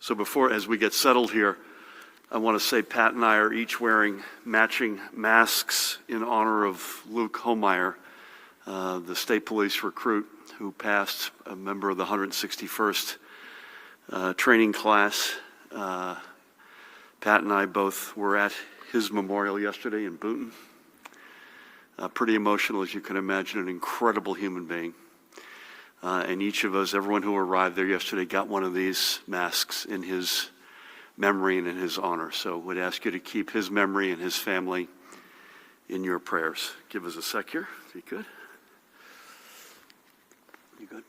So as we get settled here, I want to say Pat and I are each wearing matching masks in honor of Luke Homeyer, the state police recruit who passed, a member of the 161st training class. Pat and I both were at his memorial yesterday in Boonton. Pretty emotional, as you can imagine, an incredible human being. And each of us, everyone who arrived there yesterday, got one of these masks in his memory and in his honor. So would ask you to keep his memory and his family in your prayers. Give us a sec here, if you could. You good?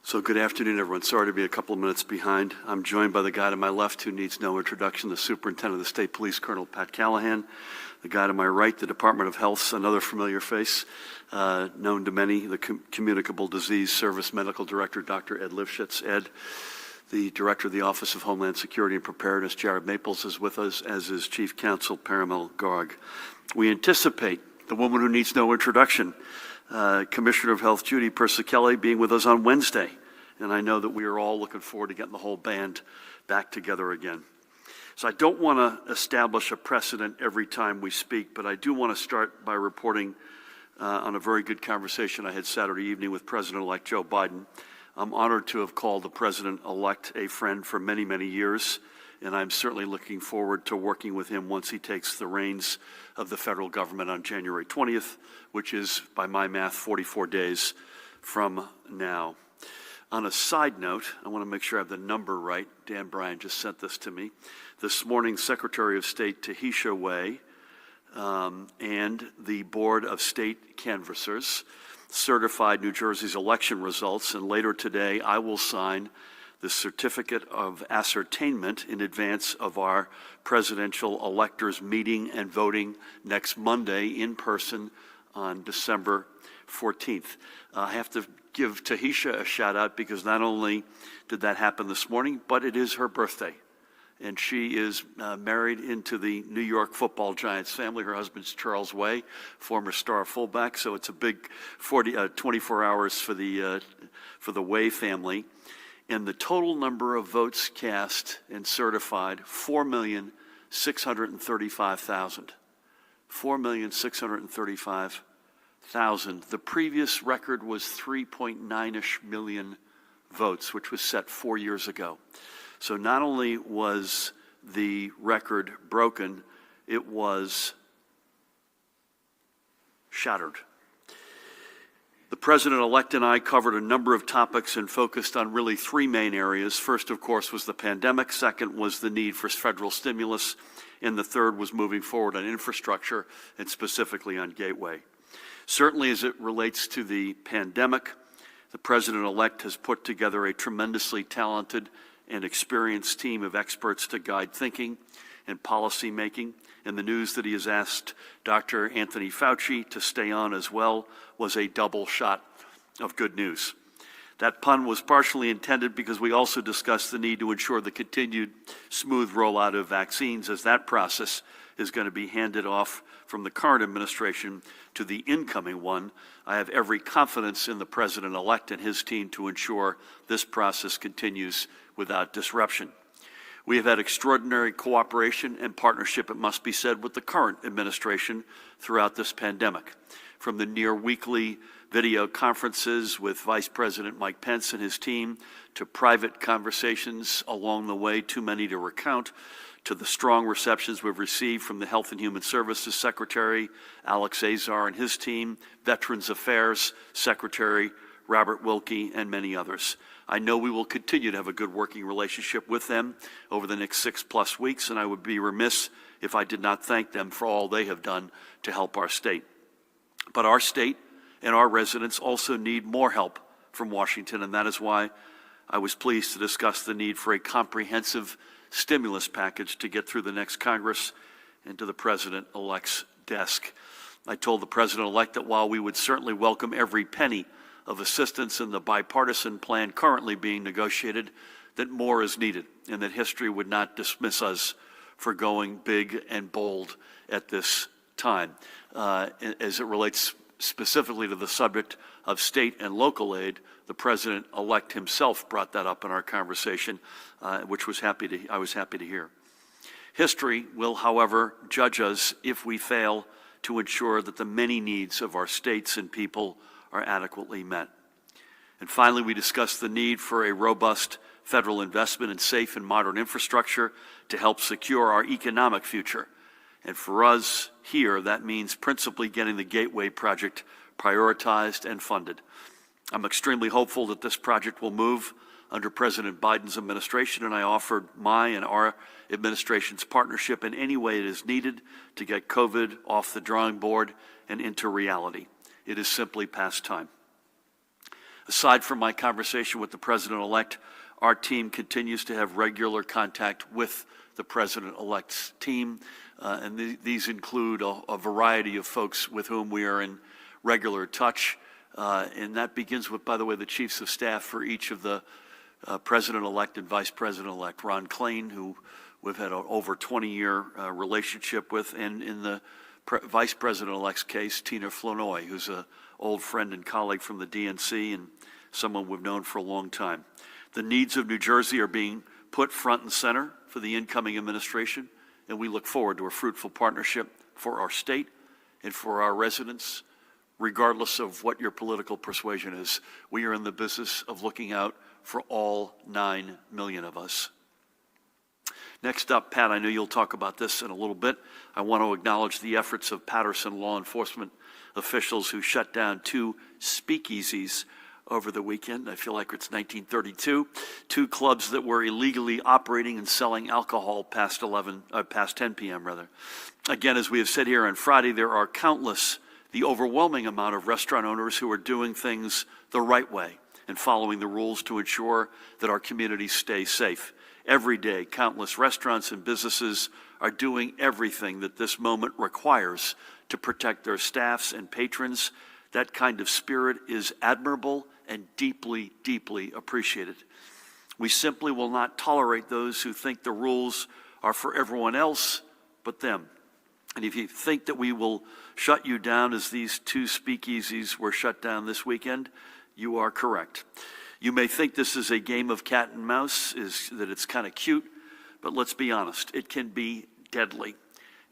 So good afternoon, everyone. Sorry to be a couple of minutes behind. I'm joined by the guy to my left who needs no introduction, the Superintendent of the State Police, Colonel Pat Callahan. The guy to my right, the Department of Health's another familiar face, known to many, the Communicable Disease Service Medical Director, Dr. Ed Lifshitz. Ed, the Director of the Office of Homeland Security and Preparedness, Jared Maples, is with us, as is Chief Counsel Paramil Garg. We anticipate the woman who needs no introduction, Commissioner of Health Judy Persichilli, being with us on Wednesday. And I know that we are all looking forward to getting the whole band back together again. So I don't want to establish a precedent every time we speak, but I do want to start by reporting on a very good conversation I had Saturday evening with President-elect Joe Biden. I'm honored to have called the President-elect a friend for many, many years, and I'm certainly looking forward to working with him once he takes the reins of the federal government on January 20th, which is, by my math, 44 days from now. On a side note, I want to make sure I have the number right. Dan Bryan just sent this to me. This morning, Secretary of State Tahisha Wei and the Board of State Canvassers certified New Jersey's election results, and later today I will sign the certificate of ascertainment in advance of our presidential electors meeting and voting next Monday in person on December 14th. I have to give Tahisha a shout out because not only did that happen this morning, but it is her birthday. And she is married into the New York Football Giants family. Her husband's Charles Way, former star fullback. So it's a big 24 hours for the Way family. And the total number of votes cast and certified, 4,635,000. 4,635,000. The previous record was 3.9-ish million votes, which was set 4 years ago. So not only was the record broken, it was shattered. The President-elect and I covered a number of topics and focused on really three main areas. First, of course, was the pandemic. Second was the need for federal stimulus. And the third was moving forward on infrastructure and specifically on Gateway. Certainly as it relates to the pandemic, the President-elect has put together a tremendously talented and experienced team of experts to guide thinking and policy making. And the news that he has asked Dr. Anthony Fauci to stay on as well was a double shot of good news. That pun was partially intended because we also discussed the need to ensure the continued smooth rollout of vaccines, as that process is going to be handed off from the current administration to the incoming one. I have every confidence in the President-elect and his team to ensure this process continues without disruption. We have had extraordinary cooperation and partnership, it must be said, with the current administration throughout this pandemic. From the near weekly video conferences with Vice President Mike Pence and his team, to private conversations along the way, too many to recount, to the strong receptions we've received from the Health and Human Services Secretary, Alex Azar and his team, Veterans Affairs Secretary Robert Wilkie, and many others. I know we will continue to have a good working relationship with them over the next 6+ weeks, and I would be remiss if I did not thank them for all they have done to help our state. But our state and our residents also need more help from Washington, and that is why I was pleased to discuss the need for a comprehensive stimulus package to get through the next Congress and to the President-elect's desk. I told the President-elect that while we would certainly welcome every penny of assistance in the bipartisan plan currently being negotiated, that more is needed and that history would not dismiss us for going big and bold at this time. As it relates specifically to the subject of state and local aid, the President-elect himself brought that up in our conversation, which I was happy to hear. History will, however, judge us if we fail to ensure that the many needs of our states and people are adequately met. And finally, we discussed the need for a robust federal investment in safe and modern infrastructure to help secure our economic future. And for us here, that means principally getting the Gateway project prioritized and funded. I'm extremely hopeful that this project will move under President Biden's administration, and I offered my and our administration's partnership in any way it is needed to get COVID off the drawing board and into reality. It is simply past time. Aside from my conversation with the President-elect, our team continues to have regular contact with the President-elect's team, and these include a variety of folks with whom we are in regular touch, and that begins with, by the way, the chiefs of staff for each of the President-elect and Vice President-elect. Ron Klain, who we've had an over 20-year relationship with, and in the Vice President-elect's case, Tina Flournoy, who's an old friend and colleague from the DNC and someone we've known for a long time. The needs of New Jersey are being put front and center for the incoming administration, and we look forward to a fruitful partnership for our state and for our residents, regardless of what your political persuasion is. We are in the business of looking out for all 9 million of us. Next up, Pat, I know you'll talk about this in a little bit. I want to acknowledge the efforts of Patterson law enforcement officials who shut down 2 speakeasies over the weekend. I feel like it's 1932. 2 clubs that were illegally operating and selling alcohol past 10 p.m. rather. Again, as we have said here on Friday, there are countless, the overwhelming amount of restaurant owners who are doing things the right way and following the rules to ensure that our communities stay safe. Every day, countless restaurants and businesses are doing everything that this moment requires to protect their staffs and patrons. That kind of spirit is admirable and deeply, deeply appreciated. We simply will not tolerate those who think the rules are for everyone else but them. And if you think that we will shut you down as these 2 speakeasies were shut down this weekend, you are correct. You may think this is a game of cat and mouse, that it's kind of cute, but let's be honest, it can be deadly.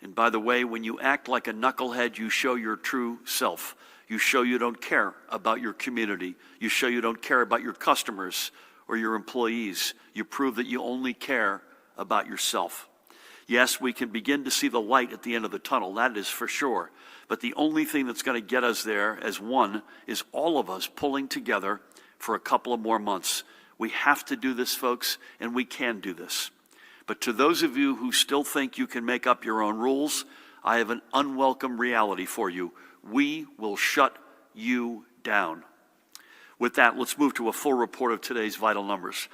And by the way, when you act like a knucklehead, you show your true self. You show you don't care about your community. You show you don't care about your customers or your employees. You prove that you only care about yourself. Yes, we can begin to see the light at the end of the tunnel, that is for sure. But the only thing that's going to get us there as one is all of us pulling together for a couple of more months. We have to do this, folks, and we can do this. But to those of you who still think you can make up your own rules, I have an unwelcome reality for you. We will shut you down. With that, let's move to a full report of today's vital numbers.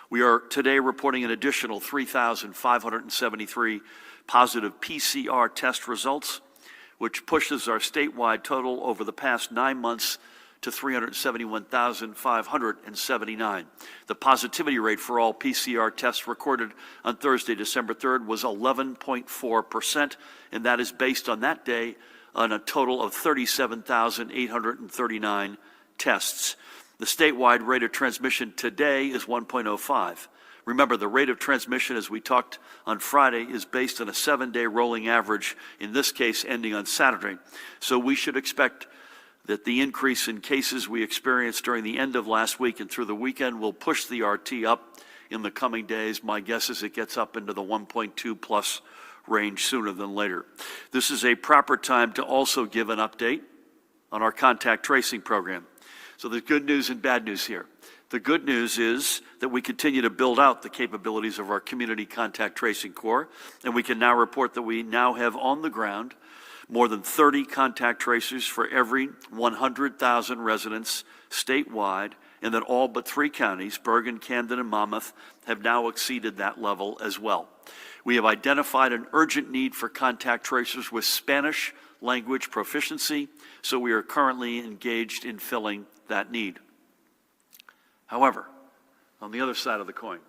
We are today reporting an additional 3,573 positive PCR test results, which pushes our statewide total over the past 9 months to 371,579. The positivity rate for all PCR tests recorded on Thursday, December 3rd was 11.4%, and that is based on that day on a total of 37,839 tests. The statewide rate of transmission today is 1.05. Remember, the rate of transmission, as we talked on Friday, is based on a 7-day rolling average, in this case ending on Saturday. So we should expect that the increase in cases we experienced during the end of last week and through the weekend will push the RT up in the coming days. My guess is it gets up into the 1.2 plus range sooner than later. This is a proper time to also give an update on our contact tracing program. So there's good news and bad news here. The good news is that we continue to build out the capabilities of our community contact tracing core, and we can now report that we now have on the ground more than 30 contact tracers for every 100,000 residents statewide, and that all but 3 counties, Bergen, Camden, and Monmouth, have now exceeded that level as well. We have identified an urgent need for contact tracers with Spanish language proficiency, so we are currently engaged in filling that need. However, on the other side of the coin,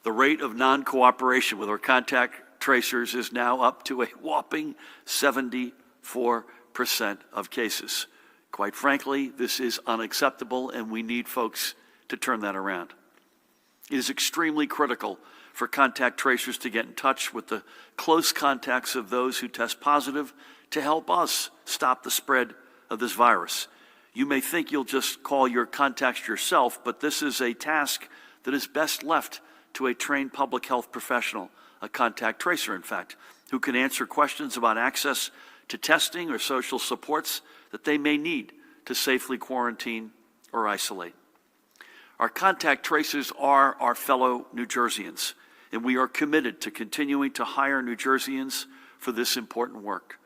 The rate of non-cooperation with our contact tracers is now up to a whopping 74% of cases. Quite frankly, this is unacceptable, and we need folks to turn that around. It is extremely critical for contact tracers to get in touch with the close contacts of those who test positive to help us stop the spread of this virus. You may think you'll just call your contacts yourself, but this is a task that is best left to a trained public health professional, a contact tracer, in fact, who can answer questions about access to testing or social supports that they may need to safely quarantine or isolate. Our contact tracers are our fellow New Jerseyans, and we are committed to continuing to hire New Jerseyans for this important work.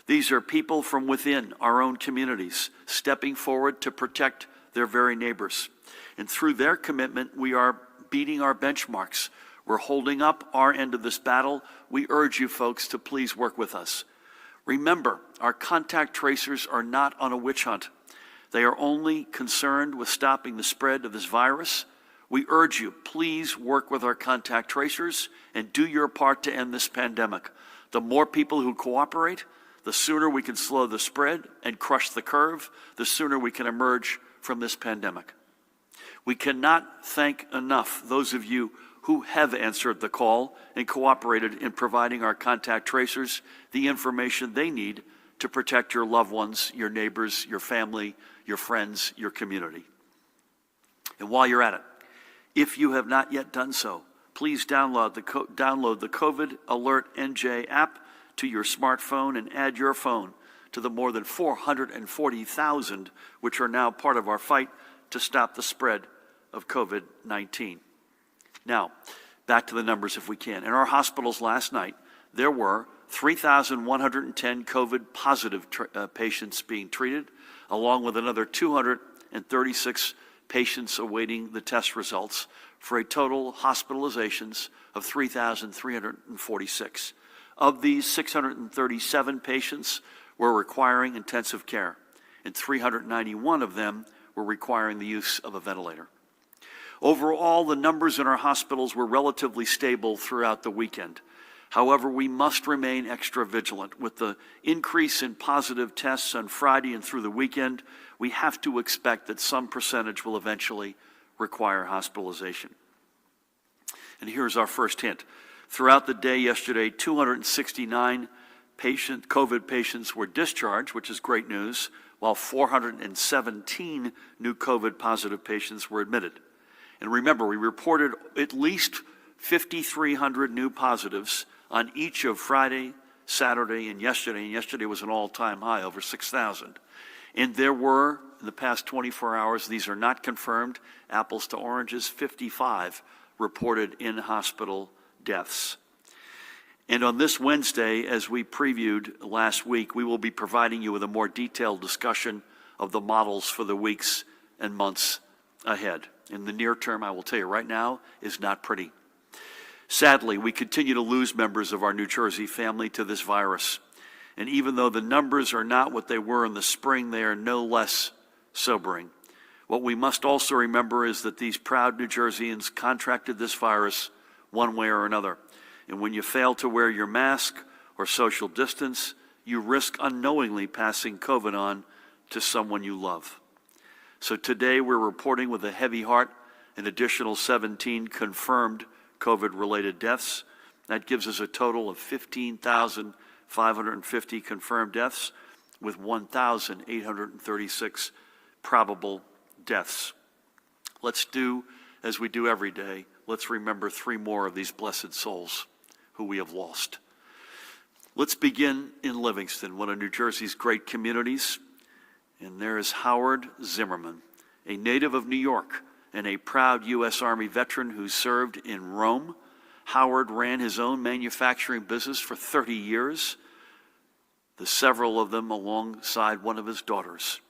These are people from within our own communities, stepping forward to protect their very neighbors. And through their commitment, we are beating our benchmarks. We're holding up our end of this battle. We urge you folks to please work with us. Remember, our contact tracers are not on a witch hunt. They are only concerned with stopping the spread of this virus. We urge you, please work with our contact tracers and do your part to end this pandemic. The more people who cooperate, the sooner we can slow the spread and crush the curve, the sooner we can emerge from this pandemic. We cannot thank enough those of you who have answered the call and cooperated in providing our contact tracers the information they need to protect your loved ones, your neighbors, your family, your friends, your community. And while you're at it, if you have not yet done so, please download the COVID Alert NJ app to your smartphone and add your phone to the more than 440,000 which are now part of our fight to stop the spread of COVID-19. Now, back to the numbers if we can. In our hospitals last night, there were 3,110 COVID-positive patients being treated, along with another 236 patients awaiting the test results, for a total hospitalizations of 3,346. Of these, 637 patients were requiring intensive care, and 391 of them were requiring the use of a ventilator. Overall, the numbers in our hospitals were relatively stable throughout the weekend. However, we must remain extra vigilant. With the increase in positive tests on Friday and through the weekend, we have to expect that some percentage will eventually require hospitalization. And here's our first hint. Throughout the day yesterday, 269 COVID patients were discharged, which is great news, while 417 new COVID-positive patients were admitted. And remember, we reported at least 5,300 new positives on each of Friday, Saturday, and yesterday. And yesterday was an all-time high, over 6,000. And there were, in the past 24 hours, these are not confirmed, apples to oranges, 55 reported in-hospital deaths. And on this Wednesday, as we previewed last week, we will be providing you with a more detailed discussion of the models for the weeks and months ahead. In the near term, I will tell you right now, is not pretty. Sadly, we continue to lose members of our New Jersey family to this virus. And even though the numbers are not what they were in the spring, they are no less sobering. What we must also remember is that these proud New Jerseyans contracted this virus one way or another. And when you fail to wear your mask or social distance, you risk unknowingly passing COVID on to someone you love. So today we're reporting with a heavy heart an additional 17 confirmed COVID-related deaths. That gives us a total of 15,550 confirmed deaths with 1,836 probable deaths. Let's do as we do every day. Let's remember 3 more of these blessed souls who we have lost. Let's begin in Livingston, one of New Jersey's great communities. And there is Howard Zimmerman, a native of New York and a proud U.S. Army veteran who served in Rome. Howard ran his own manufacturing business for 30 years, several of them alongside one of his daughters.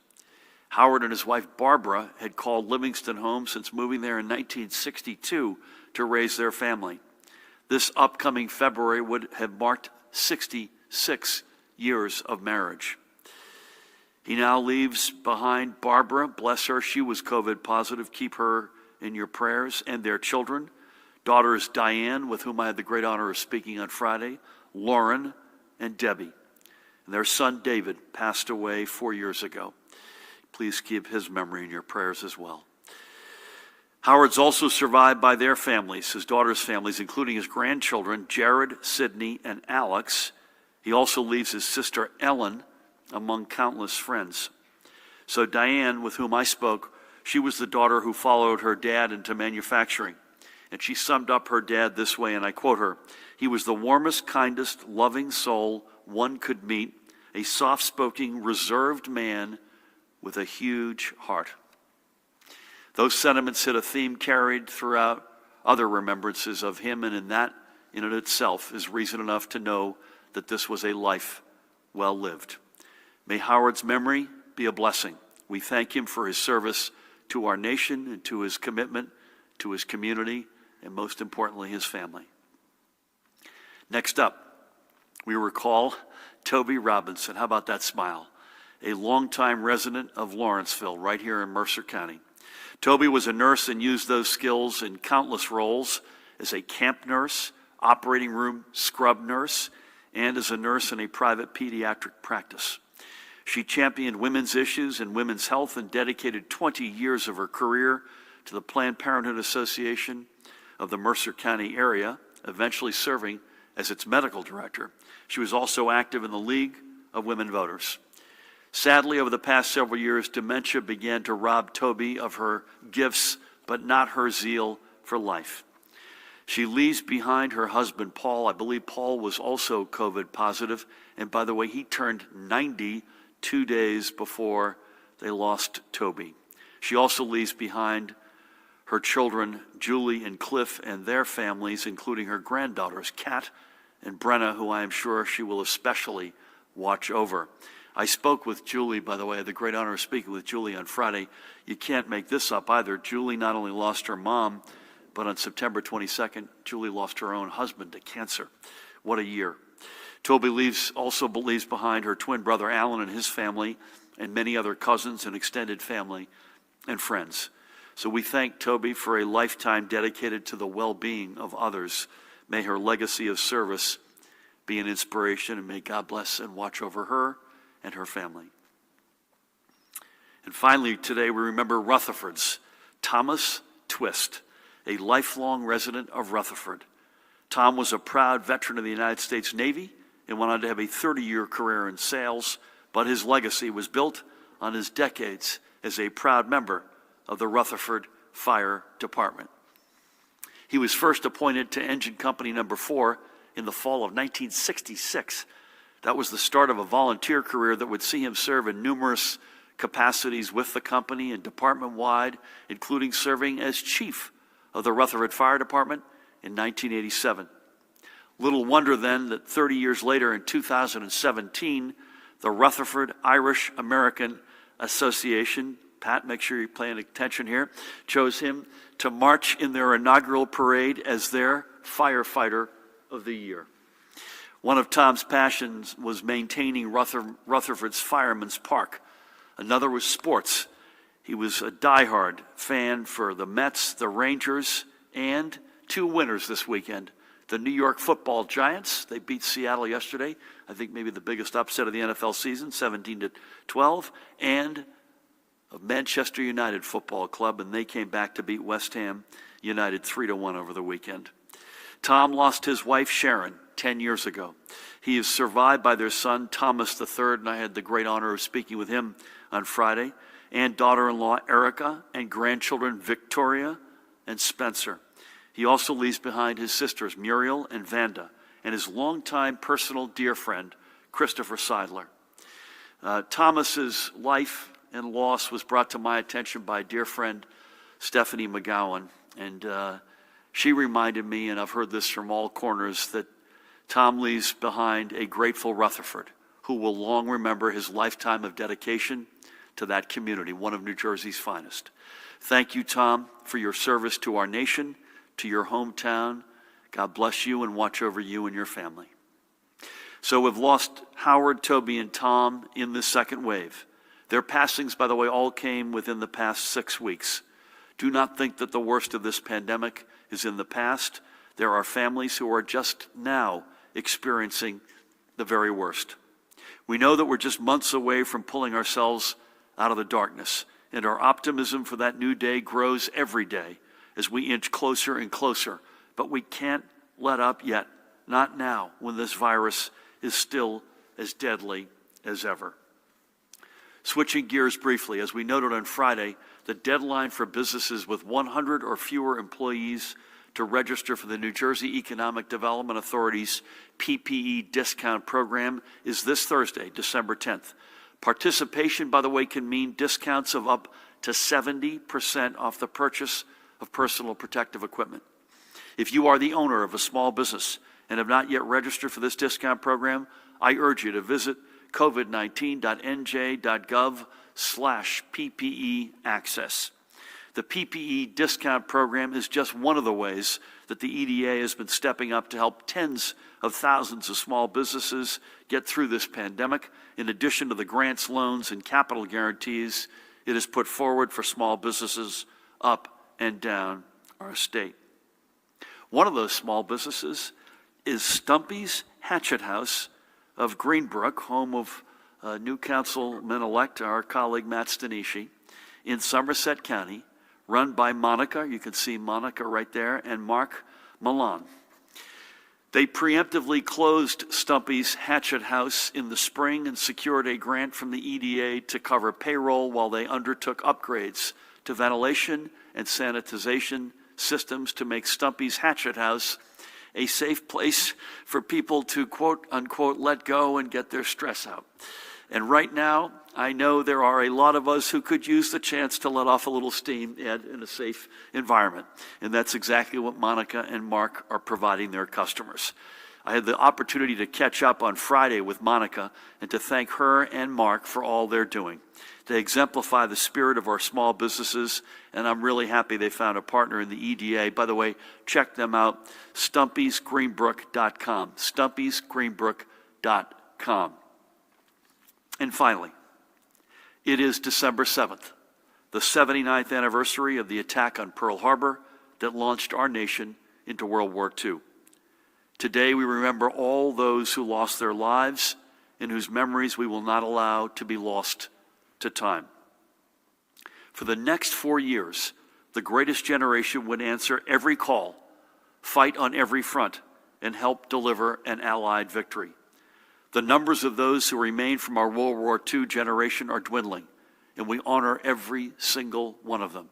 Howard and his wife Barbara had called Livingston home since moving there in 1962 to raise their family. This upcoming February would have marked 66 years of marriage. He now leaves behind Barbara, bless her, she was COVID positive, keep her in your prayers, and their children, daughters Diane, with whom I had the great honor of speaking on Friday, Lauren, and Debbie. And their son David passed away 4 years ago. Please keep his memory in your prayers as well. Howard's also survived by their families, his daughters' families, including his grandchildren, Jared, Sydney, and Alex. He also leaves his sister Ellen among countless friends. So Diane, with whom I spoke, she was the daughter who followed her dad into manufacturing. And she summed up her dad this way, and I quote her, "He was the warmest, kindest, loving soul one could meet, a soft-spoken, reserved man with a huge heart." Those sentiments hit a theme carried throughout other remembrances of him, and that in and itself is reason enough to know that this was a life well lived. May Howard's memory be a blessing. We thank him for his service to our nation and to his commitment to his community and, most importantly, his family. Next up, we recall Toby Robinson. How about that smile? A longtime resident of Lawrenceville, right here in Mercer County. Toby was a nurse and used those skills in countless roles as a camp nurse, operating room scrub nurse, and as a nurse in a private pediatric practice. She championed women's issues and women's health and dedicated 20 years of her career to the Planned Parenthood Association of the Mercer County area, eventually serving as its medical director. She was also active in the League of Women Voters. Sadly, over the past several years, dementia began to rob Toby of her gifts, but not her zeal for life. She leaves behind her husband, Paul. I believe Paul was also COVID positive. And by the way, he turned 90 2 days before they lost Toby. She also leaves behind her children, Julie and Cliff, and their families, including her granddaughters, Kat and Brenna, who I am sure she will especially watch over. I spoke with Julie, by the way. I had the great honor of speaking with Julie on Friday. You can't make this up either. Julie not only lost her mom, but on September 22nd, Julie lost her own husband to cancer. What a year. Toby also leaves behind her twin brother Alan and his family, and many other cousins and extended family and friends. So we thank Toby for a lifetime dedicated to the well-being of others. May her legacy of service be an inspiration, and may God bless and watch over her and her family. And finally, today we remember Rutherford's Thomas Twist, a lifelong resident of Rutherford. Tom was a proud veteran of the United States Navy and went on to have a 30-year career in sales, but his legacy was built on his decades as a proud member of the Rutherford Fire Department. He was first appointed to Engine Company Number 4 in the fall of 1966. That was the start of a volunteer career that would see him serve in numerous capacities with the company and department-wide, including serving as chief of the Rutherford Fire Department in 1987. Little wonder then that 30 years later in 2017, the Rutherford Irish American Association, Pat, make sure you're paying attention here, chose him to march in their inaugural parade as their firefighter of the year. One of Tom's passions was maintaining Rutherford's Fireman's Park. Another was sports. He was a diehard fan for the Mets, the Rangers, and two winners this weekend. The New York Football Giants, they beat Seattle yesterday. I think maybe the biggest upset of the NFL season, 17-12, and Manchester United Football Club, and they came back to beat West Ham United 3-1 over the weekend. Tom lost his wife, Sharon, 10 years ago. He is survived by their son, Thomas III, and I had the great honor of speaking with him on Friday, and daughter-in-law, Erica, and grandchildren, Victoria and Spencer. He also leaves behind his sisters, Muriel and Vanda, and his longtime personal dear friend, Christopher Seidler. Thomas's life and loss was brought to my attention by dear friend Stephanie McGowan, and she reminded me, and I've heard this from all corners, that Tom leaves behind a grateful Rutherford who will long remember his lifetime of dedication to that community, one of New Jersey's finest. Thank you, Tom, for your service to our nation, to your hometown. God bless you and watch over you and your family. So we've lost Howard, Toby, and Tom in this second wave. Their passings, by the way, all came within the past 6 weeks. Do not think that the worst of this pandemic is in the past. There are families who are just now experiencing the very worst. We know that we're just months away from pulling ourselves out of the darkness, and our optimism for that new day grows every day as we inch closer and closer. But we can't let up yet, not now, when this virus is still as deadly as ever. Switching gears briefly, as we noted on Friday, the deadline for businesses with 100 or fewer employees to register for the New Jersey Economic Development Authority's PPE discount program is this Thursday, December 10th. Participation, by the way, can mean discounts of up to 70% off the purchase of personal protective equipment. If you are the owner of a small business and have not yet registered for this discount program, I urge you to visit covid19.nj.gov/PPE access. The PPE discount program is just one of the ways that the EDA has been stepping up to help tens of thousands of small businesses get through this pandemic. In addition to the grants, loans, and capital guarantees it has put forward for small businesses up and down our state. One of those small businesses is Stumpy's Hatchet House of Greenbrook, home of new councilman-elect, our colleague Matt Stanishi, in Somerset County, run by Monica. You can see Monica right there, and Mark Milan. They preemptively closed Stumpy's Hatchet House in the spring and secured a grant from the EDA to cover payroll while they undertook upgrades to ventilation and sanitization systems to make Stumpy's Hatchet House a safe place for people to, quote unquote, let go and get their stress out. And right now, I know there are a lot of us who could use the chance to let off a little steam, Ed, in a safe environment. And that's exactly what Monica and Mark are providing their customers. I had the opportunity to catch up on Friday with Monica and to thank her and Mark for all they're doing. They exemplify the spirit of our small businesses, and I'm really happy they found a partner in the EDA. By the way, check them out, stumpysgreenbrook.com, stumpysgreenbrook.com. And finally, it is December 7th, the 79th anniversary of the attack on Pearl Harbor that launched our nation into World War II. Today, we remember all those who lost their lives and whose memories we will not allow to be lost to time. For the next 4 years, the greatest generation would answer every call, fight on every front, and help deliver an Allied victory. The numbers of those who remain from our World War II generation are dwindling, and we honor every single one of them.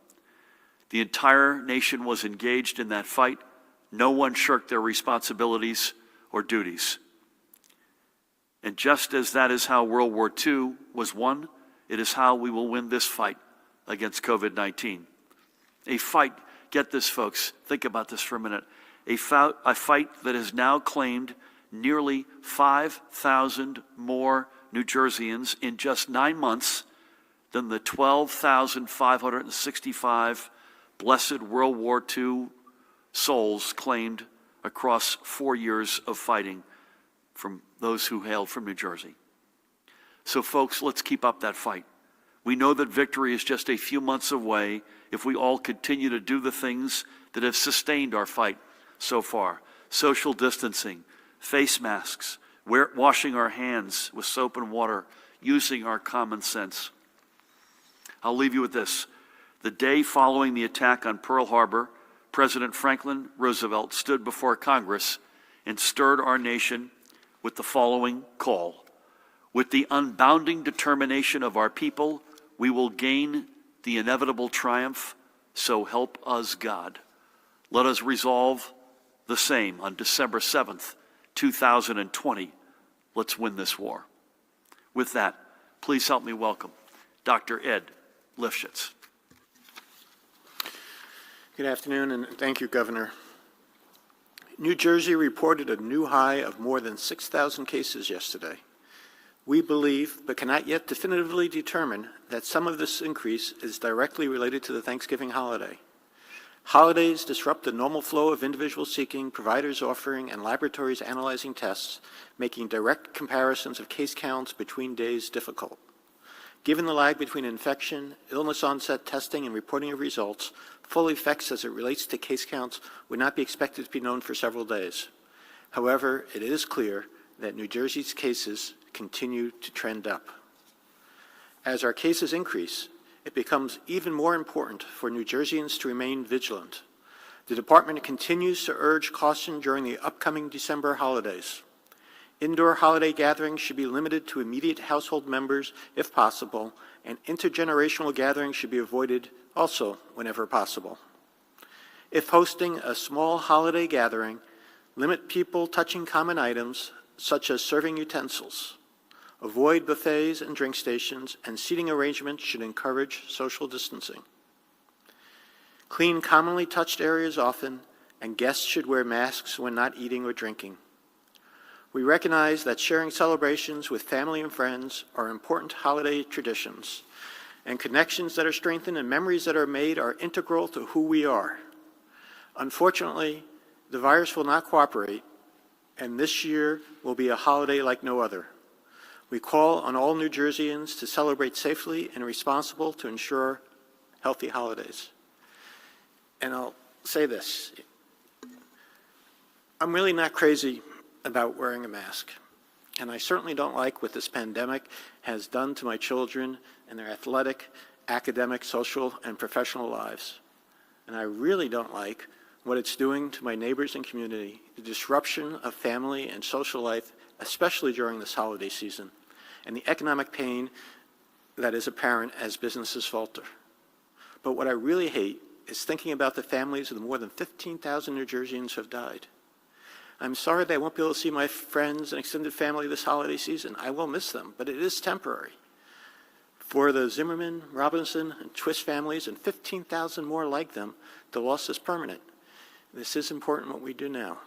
The entire nation was engaged in that fight. No one shirked their responsibilities or duties. And just as that is how World War II was won, it is how we will win this fight against COVID-19. A fight, get this folks, think about this for a minute, a fight that has now claimed nearly 5,000 more New Jerseyans in just 9 months than the 12,565 blessed World War II souls claimed across 4 years of fighting from those who hailed from New Jersey. So folks, let's keep up that fight. We know that victory is just a few months away if we all continue to do the things that have sustained our fight so far. Social distancing, face masks, washing our hands with soap and water, using our common sense. I'll leave you with this. The day following the attack on Pearl Harbor, President Franklin Roosevelt stood before Congress and stirred our nation with the following call. With the unbounding determination of our people, we will gain the inevitable triumph, so help us God. Let us resolve the same on December 7th, 2020. Let's win this war. With that, please help me welcome Dr. Ed Lifshitz. Good afternoon, and thank you, Governor. New Jersey reported a new high of more than 6,000 cases yesterday. We believe, but cannot yet definitively determine, that some of this increase is directly related to the Thanksgiving holiday. Holidays disrupt the normal flow of individuals seeking, providers offering, and laboratories analyzing tests, making direct comparisons of case counts between days difficult. Given the lag between infection, illness onset testing, and reporting of results, full effects as it relates to case counts would not be expected to be known for several days. However, it is clear that New Jersey's cases continue to trend up. As our cases increase, it becomes even more important for New Jerseyans to remain vigilant. The department continues to urge caution during the upcoming December holidays. Indoor holiday gatherings should be limited to immediate household members if possible, and intergenerational gatherings should be avoided also whenever possible. If hosting a small holiday gathering, limit people touching common items, such as serving utensils. Avoid buffets and drink stations, and seating arrangements should encourage social distancing. Clean commonly touched areas often, and guests should wear masks when not eating or drinking. We recognize that sharing celebrations with family and friends are important holiday traditions, and connections that are strengthened and memories that are made are integral to who we are. Unfortunately, the virus will not cooperate, and this year will be a holiday like no other. We call on all New Jerseyans to celebrate safely and responsible to ensure healthy holidays. And I'll say this, I'm really not crazy about wearing a mask, and I certainly don't like what this pandemic has done to my children and their athletic, academic, social, and professional lives. And I really don't like what it's doing to my neighbors and community, the disruption of family and social life, especially during this holiday season, and the economic pain that is apparent as businesses falter. But what I really hate is thinking about the families of the more than 15,000 New Jerseyans who have died. I'm sorry that I won't be able to see my friends and extended family this holiday season. I will miss them, but it is temporary. For the Zimmerman, Robinson, and Twist families, and 15,000 more like them, the loss is permanent. This is important what we do now.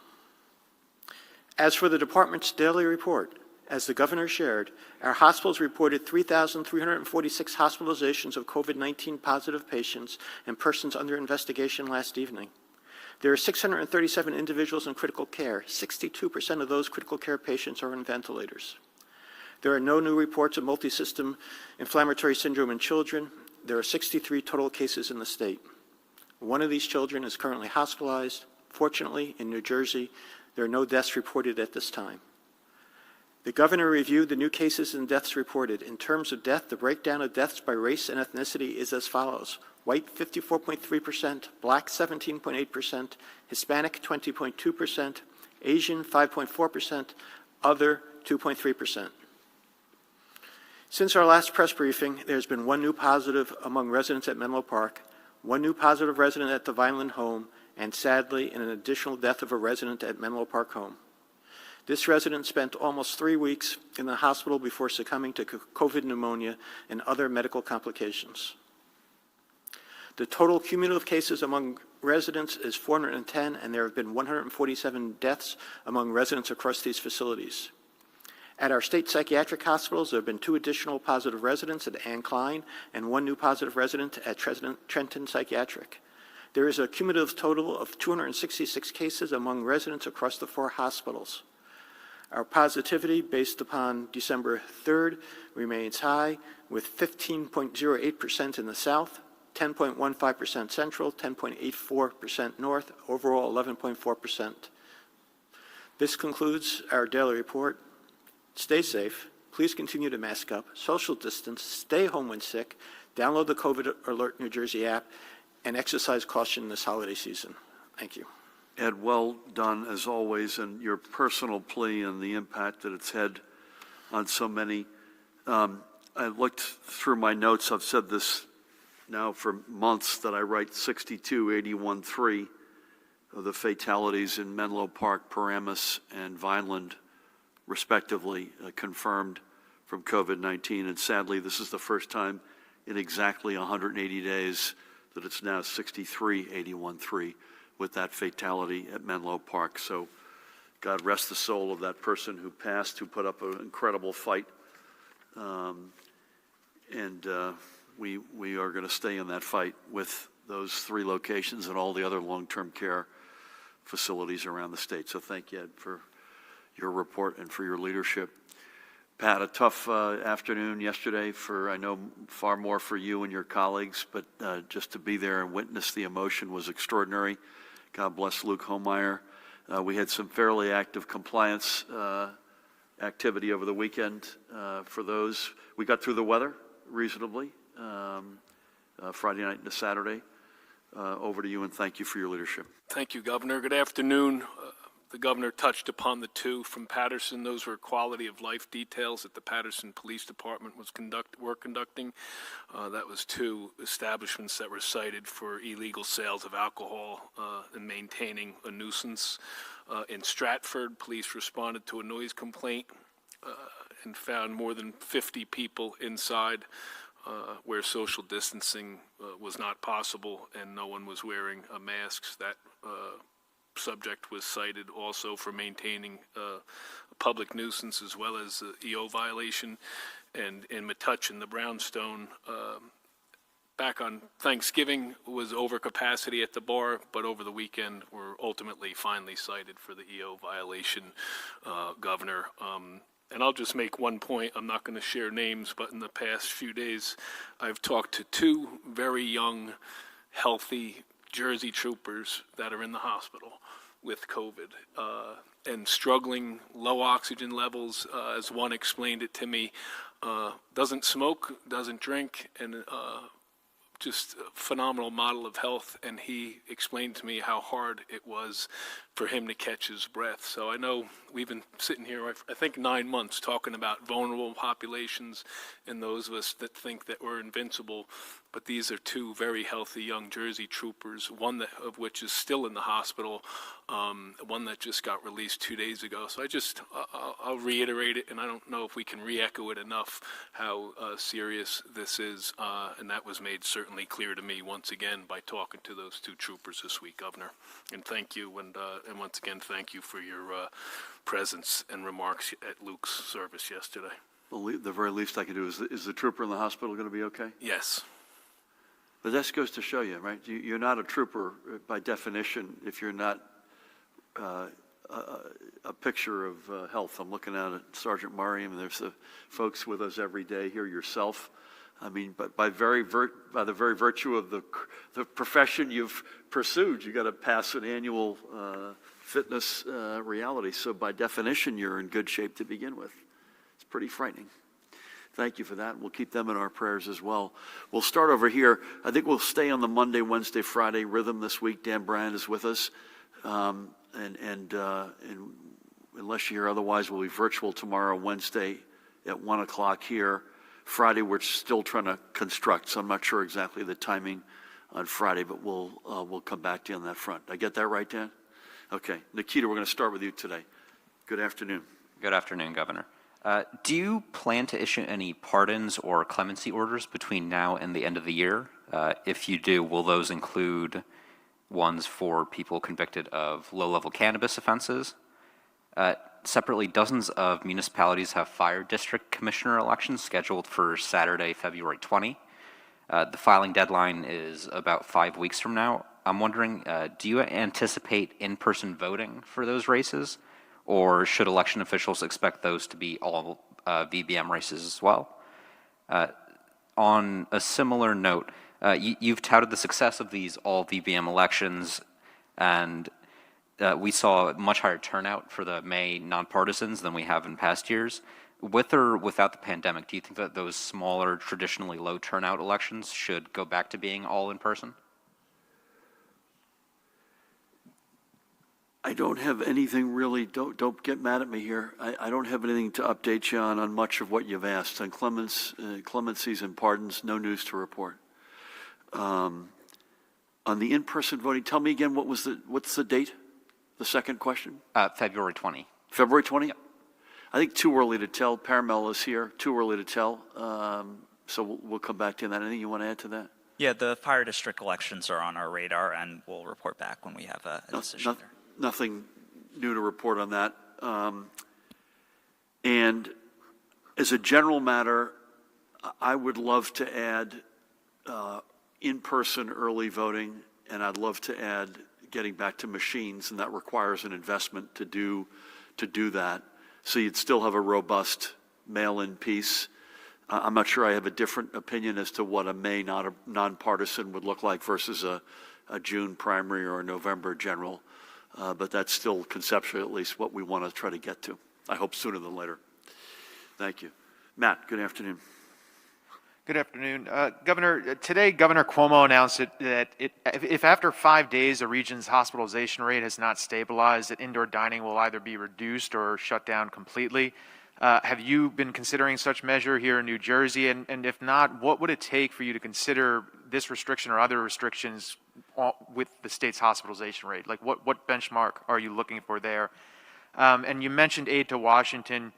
As for the department's daily report, as the governor shared, our hospitals reported 3,346 hospitalizations of COVID-19 positive patients and persons under investigation last evening. There are 637 individuals in critical care. 62% of those critical care patients are on ventilators. There are no new reports of multisystem inflammatory syndrome in children. There are 63 total cases in the state. One of these children is currently hospitalized. Fortunately, in New Jersey, there are no deaths reported at this time. The governor reviewed the new cases and deaths reported. In terms of death, the breakdown of deaths by race and ethnicity is as follows. White, 54.3%, black, 17.8%, Hispanic, 20.2%, Asian, 5.4%, other, 2.3%. Since our last press briefing, there's been one new positive among residents at Menlo Park, one new positive resident at the Vineland home, and sadly, an additional death of a resident at Menlo Park home. This resident spent almost 3 weeks in the hospital before succumbing to COVID pneumonia and other medical complications. The total cumulative cases among residents is 410, and there have been 147 deaths among residents across these facilities. At our state psychiatric hospitals, there have been 2 additional positive residents at Ann Klein and 1 new positive resident at Trenton Psychiatric. There is a cumulative total of 266 cases among residents across the 4 hospitals. Our positivity, based upon December 3rd, remains high, with 15.08% in the South, 10.15% Central, 10.84% North, overall 11.4%. This concludes our daily report. Stay safe. Please continue to mask up, social distance, stay home when sick, download the COVID Alert New Jersey app, and exercise caution this holiday season. Thank you. Ed, well done as always, and your personal plea and the impact that it's had on so many. I looked through my notes. I've said this now for months that I write 62,81,3 of the fatalities in Menlo Park, Paramus, and Vineland, respectively, confirmed from COVID-19. And sadly, this is the first time in exactly 180 days that it's now 63,81,3 with that fatality at Menlo Park. So God rest the soul of that person who passed, who put up an incredible fight. We are going to stay in that fight with those 3 locations and all the other long-term care facilities around the state. So thank you, Ed, for your report and for your leadership. Pat, a tough afternoon yesterday for, I know, far more for you and your colleagues, but just to be there and witness the emotion was extraordinary. God bless Luke Homeyer. We had some fairly active compliance activity over the weekend for those. We got through the weather reasonably, Friday night into Saturday. Over to you, and thank you for your leadership. Thank you, Governor. Good afternoon. The Governor touched upon the two from Patterson. Those were quality of life details that the Patterson Police Department were conducting. That was two establishments that were cited for illegal sales of alcohol and maintaining a nuisance. In Stratford, police responded to a noise complaint and found more than 50 people inside where social distancing was not possible and no one was wearing masks. That subject was cited also for maintaining a public nuisance as well as EO violation. And in Metuchen, the brownstone, back on Thanksgiving was overcapacity at the bar, but over the weekend were ultimately finally cited for the EO violation, Governor. And I'll just make one point. I'm not going to share names, but in the past few days, I've talked to two very young, healthy Jersey troopers that are in the hospital with COVID and struggling, low oxygen levels, as one explained it to me, doesn't smoke, doesn't drink, and just a phenomenal model of health. And he explained to me how hard it was for him to catch his breath. So I know we've been sitting here, I think 9 months, talking about vulnerable populations and those of us that think that we're invincible. But these are two very healthy young Jersey troopers, one of which is still in the hospital, one that just got released 2 days ago. So I'll reiterate it, and I don't know if we can re-echo it enough how serious this is. And that was made certainly clear to me once again by talking to those two troopers this week, Governor. And thank you, and once again, thank you for your presence and remarks at Luke's service yesterday. Well, the very least I can do is the trooper in the hospital going to be okay? Yes. But that goes to show you, right? You're not a trooper by definition if you're not a picture of health. I'm looking out at Sergeant Murray, and there's the folks with us every day here, yourself. I mean, but by the very virtue of the profession you've pursued, you got to pass an annual fitness reality. So by definition, you're in good shape to begin with. It's pretty frightening. Thank you for that. We'll keep them in our prayers as well. We'll start over here. I think we'll stay on the Monday, Wednesday, Friday rhythm this week. Dan Bryant is with us. And unless you hear otherwise, we'll be virtual tomorrow, Wednesday at 1 o'clock here. Friday, we're still trying to construct, so I'm not sure exactly the timing on Friday, but we'll come back to you on that front. Did I get that right, Dan? Okay. Nikita, we're going to start with you today. Good afternoon. Good afternoon, Governor. Do you plan to issue any pardons or clemency orders between now and the end of the year? If you do, will those include ones for people convicted of low-level cannabis offenses? Separately, dozens of municipalities have fire district commissioner elections scheduled for Saturday, February 20. The filing deadline is about 5 weeks from now. I'm wondering, do you anticipate in-person voting for those races? Or should election officials expect those to be all VBM races as well? On a similar note, you've touted the success of these all VBM elections, and we saw a much higher turnout for the May nonpartisans than we have in past years. With or without the pandemic, do you think that those smaller, traditionally low turnout elections should go back to being all in person? I don't have anything really, don't get mad at me here. I don't have anything to update you on much of what you've asked. On clemencies and pardons, no news to report. On the in-person voting, tell me again, what's the date? The second question? February 20. February 20? Yep. I think too early to tell. Paramel is here, too early to tell. So we'll come back to that. Anything you want to add to that? Yeah, the fire district elections are on our radar, and we'll report back when we have a decision there. Nothing new to report on that. And as a general matter, I would love to add in-person early voting, and I'd love to add getting back to machines, and that requires an investment to do that. So you'd still have a robust mail-in piece. I'm not sure I have a different opinion as to what a May nonpartisan would look like versus a June primary or a November general. But that's still conceptually at least what we want to try to get to. I hope sooner than later. Thank you. Matt, good afternoon. Good afternoon. Governor, today Governor Cuomo announced that if after 5 days a region's hospitalization rate has not stabilized, that indoor dining will either be reduced or shut down completely. Have you been considering such measure here in New Jersey? And if not, what would it take for you to consider this restriction or other restrictions with the state's hospitalization rate? Like what benchmark are you looking for there? And you mentioned aid to Washington.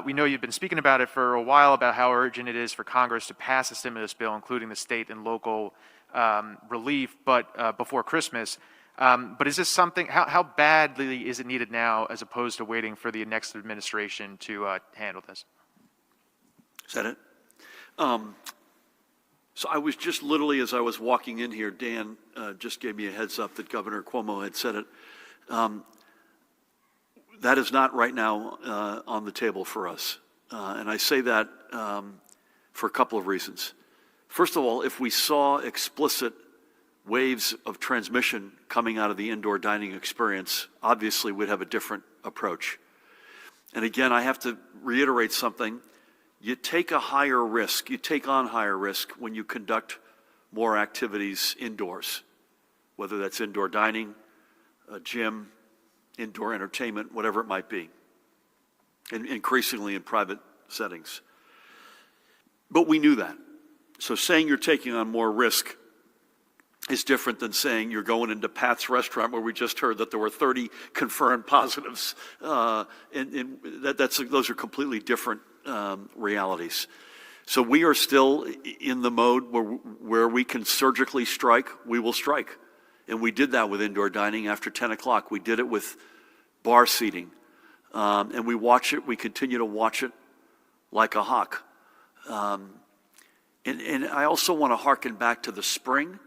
We know you've been speaking about it for a while, about how urgent it is for Congress to pass a stimulus bill, including the state and local relief, but before Christmas. But is this something, how badly is it needed now as opposed to waiting for the next administration to handle this? Is that it? So I was just literally, as I was walking in here, Dan just gave me a heads up that Governor Cuomo had said it. That is not right now on the table for us. And I say that for a couple of reasons. First of all, if we saw explicit waves of transmission coming out of the indoor dining experience, obviously we'd have a different approach. And again, I have to reiterate something. You take a higher risk, you take on higher risk when you conduct more activities indoors, whether that's indoor dining, a gym, indoor entertainment, whatever it might be, and increasingly in private settings. But we knew that. So saying you're taking on more risk is different than saying you're going into Pat's restaurant where we just heard that there were 30 confirmed positives. And those are completely different realities. So we are still in the mode where we can surgically strike, we will strike. And we did that with indoor dining after 10 o'clock. We did it with bar seating. And we watch it, we continue to watch it like a hawk. And I also want to hearken back to the spring.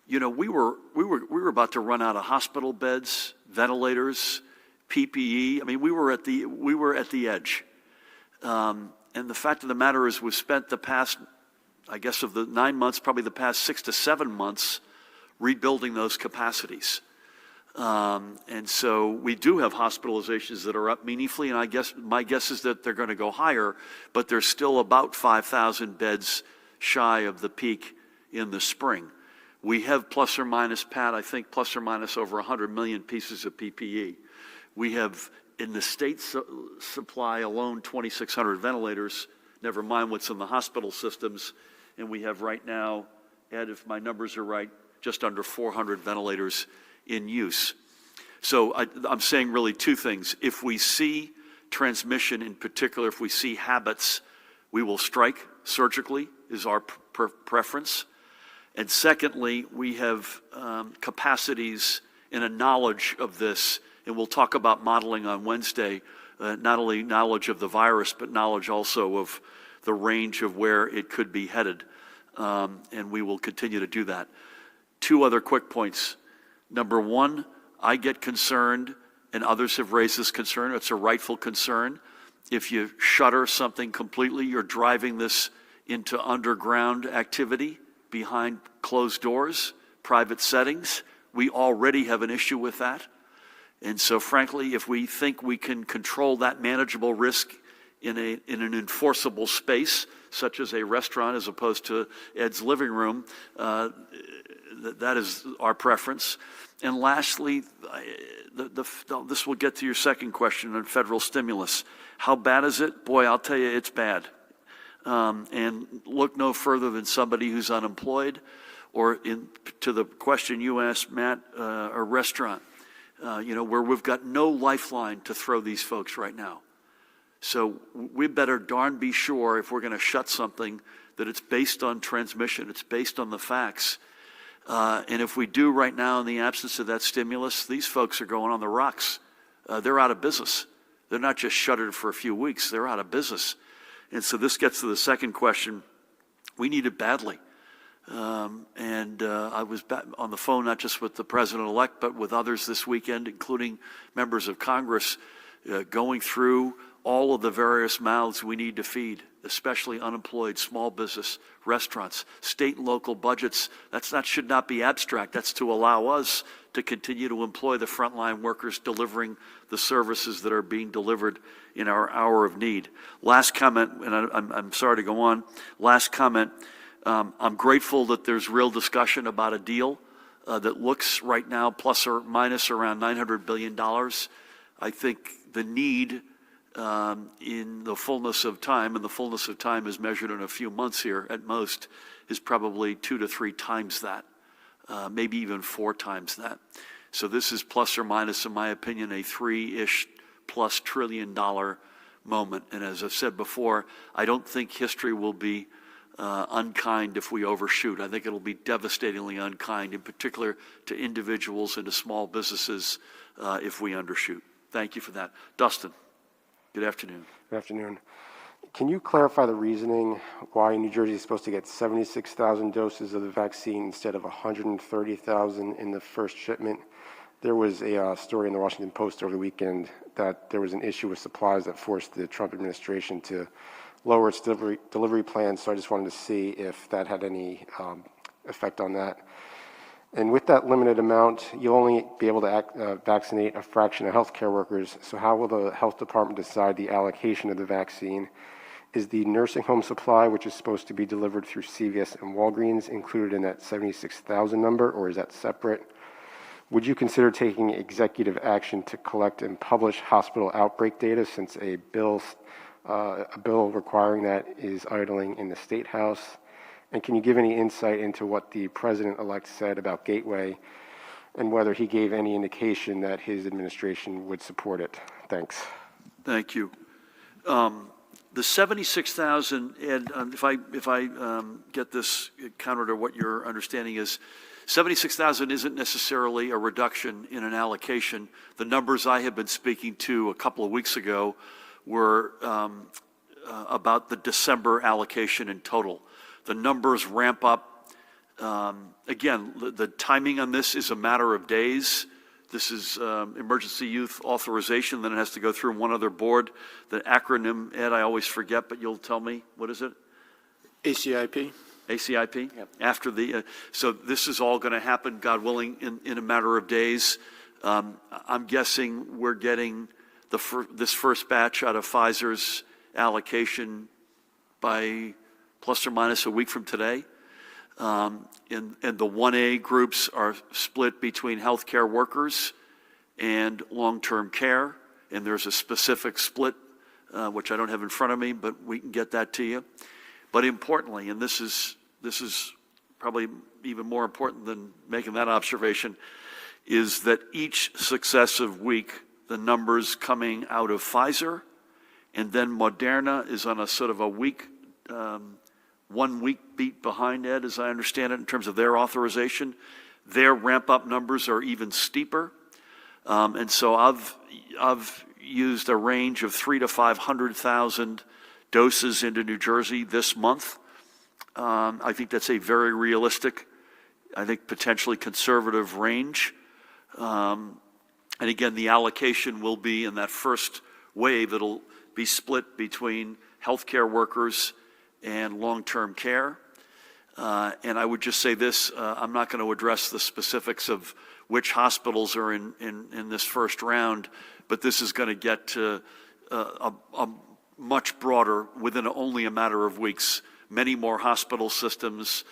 You know, we were about to run out of hospital beds, ventilators, PPE. I mean, we were at the edge. And the fact of the matter is we've spent the past, I guess of the 9 months, probably the past 6 to 7 months rebuilding those capacities. And so we do have hospitalizations that are up meaningfully, and my guess is that they're going to go higher, but they're still about 5,000 beds shy of the peak in the spring. We have plus or minus, Pat, I think plus or minus over 100 million pieces of PPE. We have in the state supply alone 2,600 ventilators, never mind what's in the hospital systems, and we have right now, Ed, if my numbers are right, just under 400 ventilators in use. So I'm saying really two things. If we see transmission in particular, if we see habits, we will strike surgically is our preference. And secondly, we have capacities and a knowledge of this, and we'll talk about modeling on Wednesday, not only knowledge of the virus, but knowledge also of the range of where it could be headed. And we will continue to do that. Two other quick points. Number one, I get concerned, and others have raised this concern, it's a rightful concern. If you shutter something completely, you're driving this into underground activity behind closed doors, private settings. We already have an issue with that. And so frankly, if we think we can control that manageable risk in an enforceable space, such as a restaurant as opposed to Ed's living room, that is our preference. And lastly, this will get to your second question on federal stimulus. How bad is it? Boy, I'll tell you, it's bad. And look no further than somebody who's unemployed, or to the question you asked, Matt, a restaurant, where we've got no lifeline to throw these folks right now. So we better darn be sure if we're going to shut something that it's based on transmission, it's based on the facts. And if we do right now in the absence of that stimulus, these folks are going on the rocks. They're out of business. They're not just shuttered for a few weeks, they're out of business. And so this gets to the second question. We need it badly. I was on the phone not just with the president-elect, but with others this weekend, including members of Congress, going through all of the various mouths we need to feed, especially unemployed, small business, restaurants, state and local budgets. That should not be abstract. That's to allow us to continue to employ the frontline workers delivering the services that are being delivered in our hour of need. Last comment, and I'm sorry to go on. Last comment, I'm grateful that there's real discussion about a deal that looks right now plus or minus around $900 billion. I think the need in the fullness of time, and the fullness of time is measured in a few months here at most, is probably 2 to 3 times that, maybe even 4 times that. So this is plus or minus, in my opinion, a 3-ish plus $1 trillion moment. And as I've said before, I don't think history will be unkind if we overshoot. I think it'll be devastatingly unkind, in particular to individuals and to small businesses if we undershoot. Thank you for that. Dustin, good afternoon. Good afternoon. Can you clarify the reasoning why New Jersey is supposed to get 76,000 doses of the vaccine instead of 130,000 in the first shipment? There was a story in the Washington Post over the weekend that there was an issue with supplies that forced the Trump administration to lower its delivery plans, so I just wanted to see if that had any effect on that. And with that limited amount, you'll only be able to vaccinate a fraction of healthcare workers, so how will the health department decide the allocation of the vaccine? Is the nursing home supply, which is supposed to be delivered through CVS and Walgreens, included in that 76,000 number, or is that separate? Would you consider taking executive action to collect and publish hospital outbreak data, since a bill requiring that is idling in the State House? And can you give any insight into what the president-elect said about Gateway and whether he gave any indication that his administration would support it? Thanks. Thank you. The 76,000, and if I get this counter to what your understanding is, 76,000 isn't necessarily a reduction in an allocation. The numbers I have been speaking to a couple of weeks ago were about the December allocation in total. The numbers ramp up. Again, the timing on this is a matter of days. This is emergency youth authorization, then it has to go through one other board. The acronym, Ed, I always forget, but you'll tell me. What is it? ACIP. ACIP? Yep. After the, so this is all going to happen, God willing, in a matter of days. I'm guessing we're getting this first batch out of Pfizer's allocation by plus or minus a week from today. And the 1A groups are split between healthcare workers and long-term care. And there's a specific split, which I don't have in front of me, but we can get that to you. But importantly, and this is probably even more important than making that observation, is that each successive week, the numbers coming out of Pfizer, and then Moderna is on a sort of a week, 1 week beat behind, Ed, as I understand it, in terms of their authorization. Their ramp-up numbers are even steeper. And so I've used a range of 300,000 to 500,000 doses into New Jersey this month. I think that's a very realistic, I think potentially conservative range. And again, the allocation will be in that first wave. It'll be split between healthcare workers and long-term care. And I would just say this, I'm not going to address the specifics of which hospitals are in this first round, but this is going to get to a much broader, within only a matter of weeks, many more hospital systems,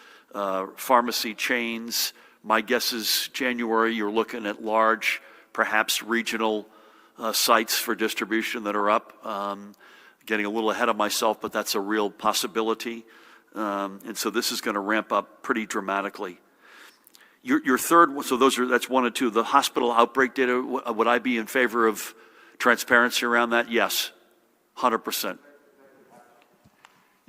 pharmacy chains. My guess is January, you're looking at large, perhaps regional sites for distribution that are up. Getting a little ahead of myself, but that's a real possibility. And so this is going to ramp up pretty dramatically. Your third, so that's 1 and 2. The hospital outbreak data, would I be in favor of transparency around that? Yes, 100%.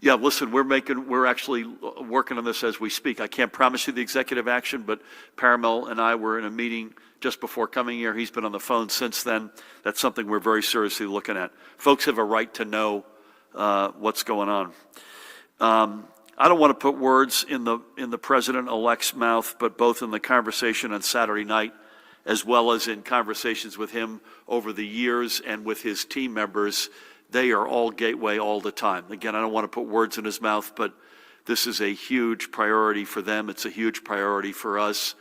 Yeah, listen, we're actually working on this as we speak. I can't promise you the executive action, but Paramel and I were in a meeting just before coming here. He's been on the phone since then. That's something we're very seriously looking at. Folks have a right to know what's going on. I don't want to put words in the president-elect's mouth, but both in the conversation on Saturday night, as well as in conversations with him over the years and with his team members, they are all gateway all the time. Again, I don't want to put words in his mouth, but this is a huge priority for them. It's a huge priority for us.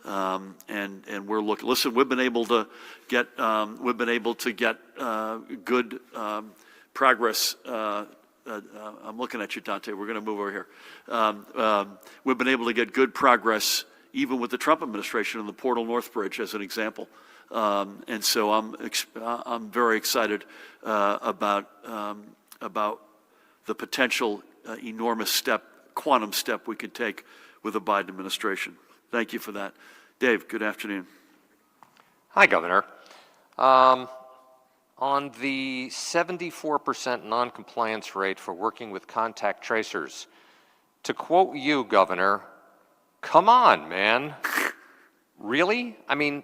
And we're looking, listen, we've been able to get good progress. I'm looking at you, Dante. We're going to move over here. We've been able to get good progress even with the Trump administration on the Portal North Bridge as an example. And so I'm very excited about the potential enormous quantum step we could take with the Biden administration. Thank you for that. Dave, good afternoon. Hi, Governor. On the 74% noncompliance rate for working with contact tracers, to quote you, Governor, come on, man. Really? I mean,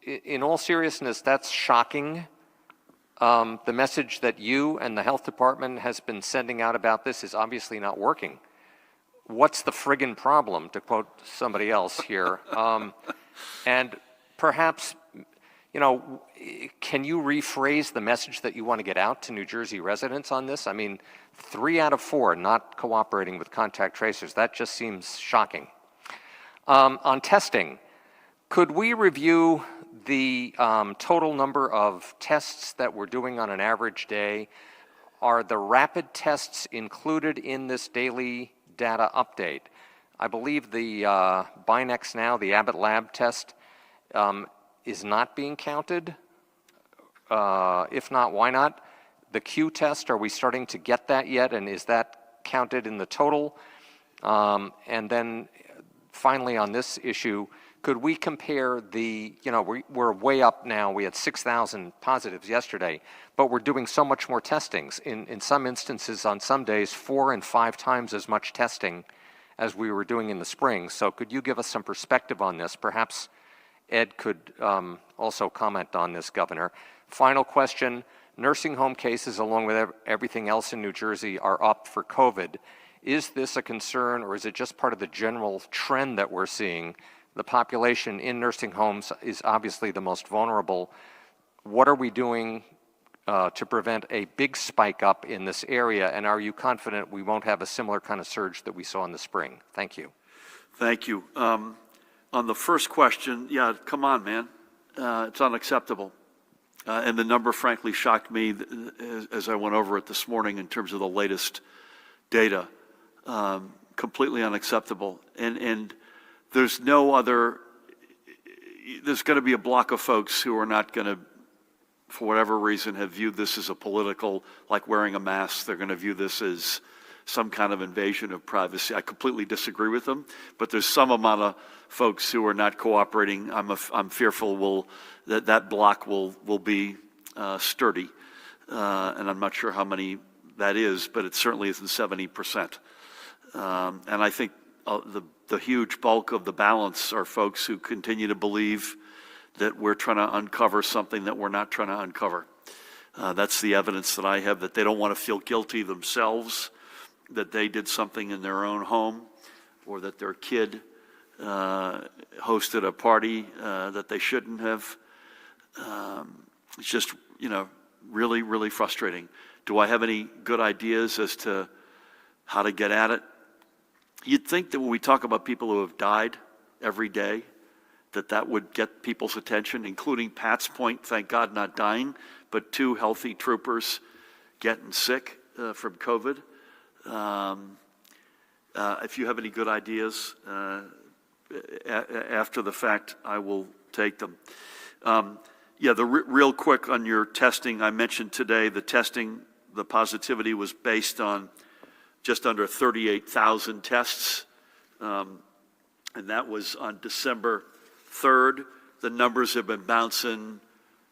in all seriousness, that's shocking. The message that you and the health department has been sending out about this is obviously not working. What's the friggin' problem, to quote somebody else here? And perhaps, you know, can you rephrase the message that you want to get out to New Jersey residents on this? I mean, 3 out of 4 not cooperating with contact tracers. That just seems shocking. On testing, could we review the total number of tests that we're doing on an average day? Are the rapid tests included in this daily data update? I believe the Binex Now, the Abbott Lab test, is not being counted. If not, why not? The Q test, are we starting to get that yet? And is that counted in the total? And then finally on this issue, could we compare the, you know, we're way up now. We had 6,000 positives yesterday, but we're doing so much more testings. In some instances, on some days, 4 and 5 times as much testing as we were doing in the spring. So could you give us some perspective on this? Perhaps Ed could also comment on this, Governor. Final question, nursing home cases, along with everything else in New Jersey, are up for COVID. Is this a concern, or is it just part of the general trend that we're seeing? The population in nursing homes is obviously the most vulnerable. What are we doing to prevent a big spike up in this area, and are you confident we won't have a similar kind of surge that we saw in the spring? Thank you. Thank you. On the first question, yeah, come on, man. It's unacceptable. And the number, frankly, shocked me as I went over it this morning in terms of the latest data. Completely unacceptable. And there's no other, there's going to be a block of folks who are not going to, for whatever reason, have viewed this as a political, like wearing a mask. They're going to view this as some kind of invasion of privacy. I completely disagree with them, but there's some amount of folks who are not cooperating. I'm fearful that block will be sturdy, and I'm not sure how many that is, but it certainly isn't 70%. And I think the huge bulk of the balance are folks who continue to believe that we're trying to uncover something that we're not trying to uncover. That's the evidence that I have, that they don't want to feel guilty themselves, that they did something in their own home, or that their kid hosted a party that they shouldn't have. It's just, you know, really, really frustrating. Do I have any good ideas as to how to get at it? You'd think that when we talk about people who have died every day, that would get people's attention, including Pat's point, thank God not dying, but 2 healthy troopers getting sick from COVID. If you have any good ideas after the fact, I will take them. Yeah, real quick on your testing, I mentioned today the testing, the positivity was based on just under 38,000 tests, and that was on December 3rd. The numbers have been bouncing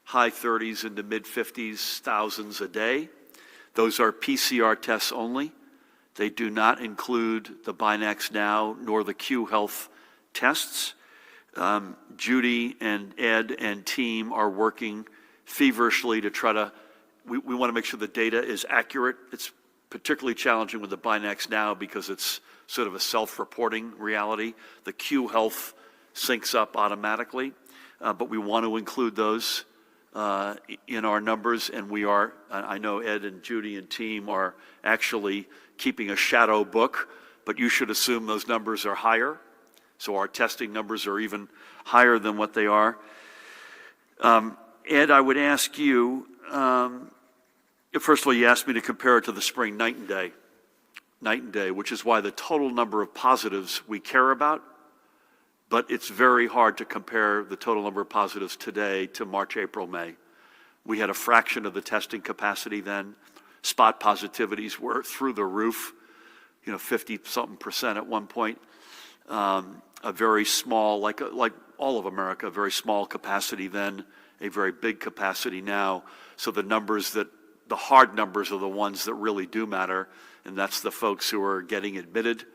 high 30s into mid 50s thousands a day. Those are PCR tests only. They do not include the Binex Now nor the Q Health tests. Judy and Ed and team are working feverishly to try to, we want to make sure the data is accurate. It's particularly challenging with the Binex Now because it's sort of a self-reporting reality. The Q Health syncs up automatically, but we want to include those. in our numbers, and we are, I know Ed and Judy and team are actually keeping a shadow book, but you should assume those numbers are higher. So our testing numbers are even higher than what they are. Ed, I would ask you, first of all, you asked me to compare it to the spring night and day, which is why the total number of positives we care about, but it's very hard to compare the total number of positives today to March, April, May. We had a fraction of the testing capacity then. Spot positivities were through the roof, 50-something% at one point. A very small, like all of America, a very small capacity then, a very big capacity now. So the hard numbers are the ones that really do matter, and that's the folks who are getting admitted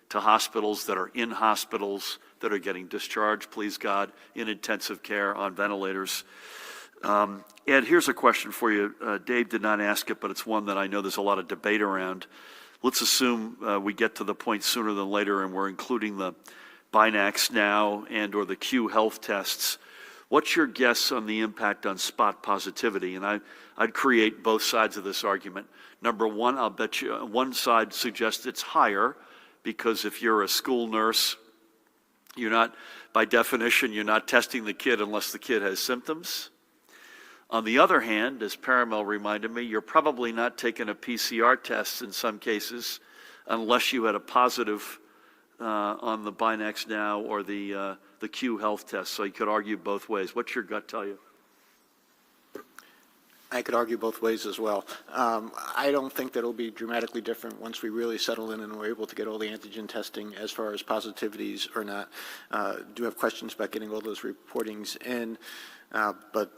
to hospitals, that are in hospitals, that are getting discharged, please God, in intensive care on ventilators. Ed, here's a question for you. Dave did not ask it, but it's one that I know there's a lot of debate around. Let's assume we get to the point sooner than later and we're including the Binax now and or the Q health tests. What's your guess on the impact on spot positivity? And I'd create both sides of this argument. Number one, I'll bet you one side suggests it's higher because if you're a school nurse, you're not, by definition, you're not testing the kid unless the kid has symptoms. On the other hand, as Paramel reminded me, you're probably not taking a PCR test in some cases unless you had a positive on the Binax now or the Q health test. So you could argue both ways. What's your gut tell you? I could argue both ways as well. I don't think that it'll be dramatically different once we really settle in and we're able to get all the antigen testing as far as positivities or not. Do have questions about getting all those reportings in, but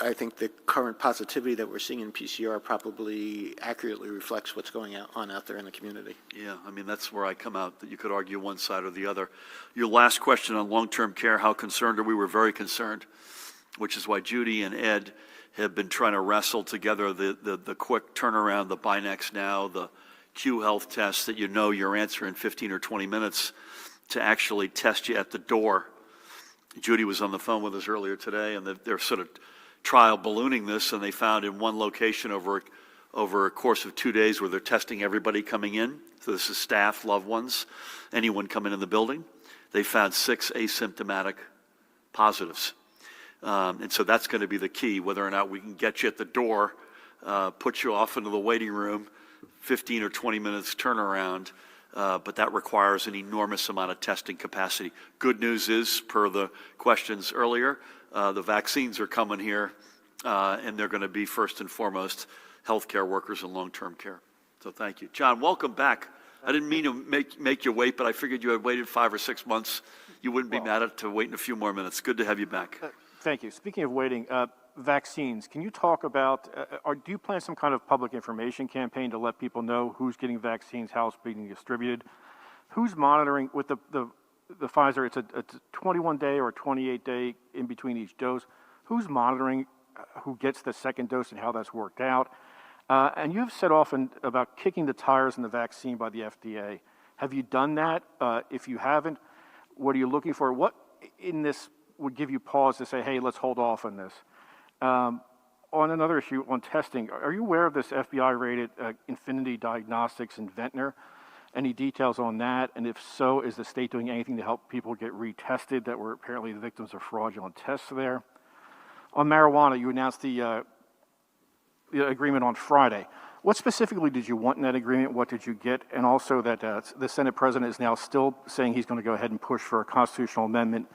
I think the current positivity that we're seeing in PCR probably accurately reflects what's going on out there in the community. Yeah, I mean, that's where I come out, that you could argue one side or the other. Your last question on long-term care, how concerned are we? We're very concerned, which is why Judy and Ed have been trying to wrestle together the quick turnaround, the Binax now, the Q health test that your answer in 15 or 20 minutes to actually test you at the door. Judy was on the phone with us earlier today, and they're sort of trial ballooning this, and they found in one location over a course of 2 days where they're testing everybody coming in. So this is staff, loved ones, anyone coming in the building. They found 6 asymptomatic positives. And so that's going to be the key, whether or not we can get you at the door, put you off into the waiting room, 15 or 20 minutes turnaround, but that requires an enormous amount of testing capacity. Good news is, per the questions earlier, the vaccines are coming here, and they're going to be first and foremost healthcare workers in long-term care. So thank you. John, welcome back. I didn't mean to make you wait, but I figured you had waited 5 or 6 months. You wouldn't be mad at to waiting a few more minutes. Good to have you back. Thank you. Speaking of waiting, vaccines, can you talk about, do you plan some kind of public information campaign to let people know who's getting vaccines, how it's being distributed? Who's monitoring with the Pfizer? It's a 21-day or a 28-day in between each dose. Who's monitoring who gets the second dose and how that's worked out? And you've said often about kicking the tires in the vaccine by the FDA. Have you done that? If you haven't, what are you looking for? What in this would give you pause to say, hey, let's hold off on this? On another issue, on testing, are you aware of this FBI-rated Infinity Diagnostics in Ventnor? Any details on that? And if so, is the state doing anything to help people get retested that were apparently the victims of fraudulent tests there? On marijuana, you announced the agreement on Friday. What specifically did you want in that agreement? What did you get? And also that the Senate president is now still saying he's going to go ahead and push for a constitutional amendment